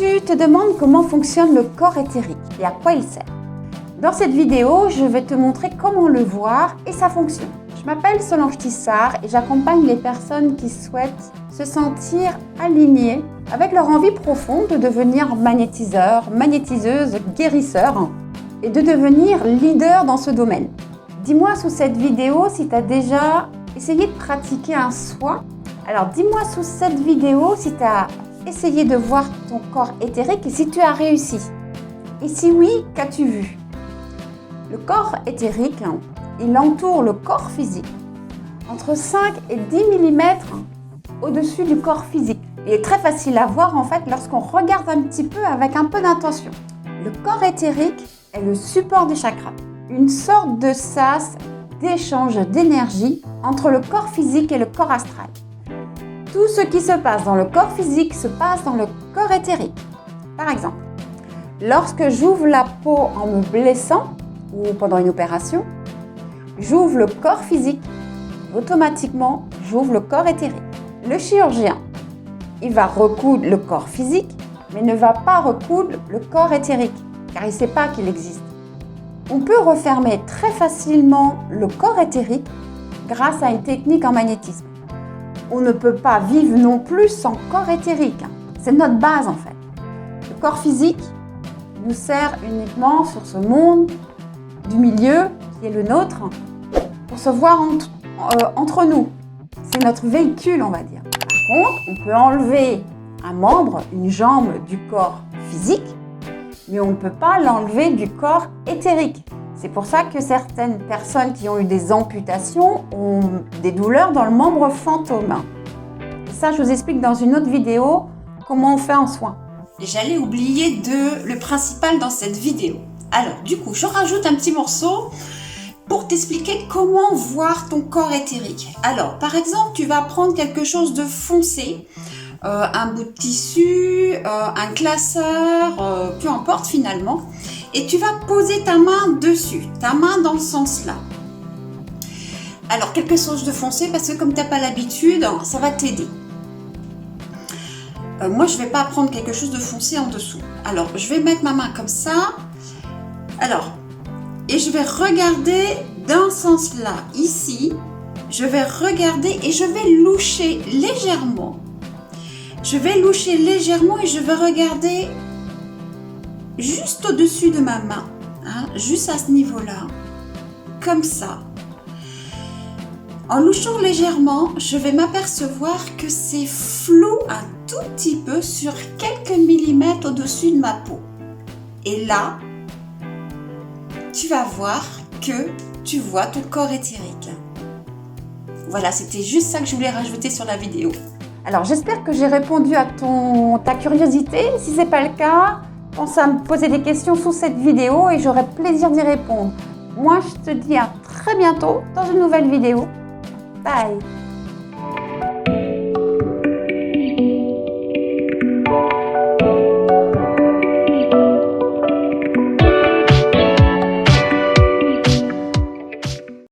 Tu te demandes comment fonctionne le corps éthérique et à quoi il sert. Dans cette vidéo, je vais te montrer comment le voir et sa fonction. Je m'appelle Solange Tissard et j'accompagne les personnes qui souhaitent se sentir alignées avec leur envie profonde de devenir magnétiseur, magnétiseuse, guérisseur et de devenir leader dans ce domaine. Dis-moi sous cette vidéo si tu as déjà essayé de pratiquer un soin. Alors dis-moi sous cette vidéo si tu as essayé de voir ton corps éthérique et si tu as réussi. Et si oui, qu'as-tu vu? Le corps éthérique, il entoure le corps physique entre 5 et 10 mm au-dessus du corps physique. Il est très facile à voir en fait lorsqu'on regarde un petit peu avec un peu d'intention. Le corps éthérique est le support des chakras, une sorte de sas d'échange d'énergie entre le corps physique et le corps astral. Tout ce qui se passe dans le corps physique se passe dans le corps éthérique. Par exemple, lorsque j'ouvre la peau en me blessant ou pendant une opération, j'ouvre le corps physique. Automatiquement, j'ouvre le corps éthérique. Le chirurgien, il va recoudre le corps physique, mais ne va pas recoudre le corps éthérique, car il ne sait pas qu'il existe. On peut refermer très facilement le corps éthérique grâce à une technique en magnétisme. On ne peut pas vivre non plus sans corps éthérique. C'est notre base en fait. Le corps physique nous sert uniquement sur ce monde du milieu qui est le nôtre pour se voir entre nous. C'est notre véhicule, on va dire. Par contre, on peut enlever un membre, une jambe du corps physique, mais on ne peut pas l'enlever du corps éthérique. C'est pour ça que certaines personnes qui ont eu des amputations ont des douleurs dans le membre fantôme. Et ça, je vous explique dans une autre vidéo comment on fait en soin. Et j'allais oublier le principal dans cette vidéo. Alors, du coup, je rajoute un petit morceau pour t'expliquer comment voir ton corps éthérique. Alors, par exemple, tu vas prendre quelque chose de foncé, un bout de tissu, un classeur, peu importe finalement, et tu vas poser ta main dessus, ta main dans le sens là. Alors, quelque chose de foncé, parce que comme tu n'as pas l'habitude, ça va t'aider. Moi, je ne vais pas prendre quelque chose de foncé en dessous. Alors, je vais mettre ma main comme ça. Alors, et je vais regarder d'un sens là, ici. Je vais regarder et je vais loucher légèrement. Je vais loucher légèrement et je vais regarder juste au-dessus de ma main, juste à ce niveau-là, comme ça. En louchant légèrement, je vais m'apercevoir que c'est flou un tout petit peu sur quelques millimètres au-dessus de ma peau. Et là, tu vas voir que tu vois ton corps éthérique. Voilà, c'était juste ça que je voulais rajouter sur la vidéo. Alors, j'espère que j'ai répondu à ta curiosité. Si ce n'est pas le cas, pense à me poser des questions sous cette vidéo et j'aurai plaisir d'y répondre. Moi, je te dis à très bientôt dans une nouvelle vidéo. Bye!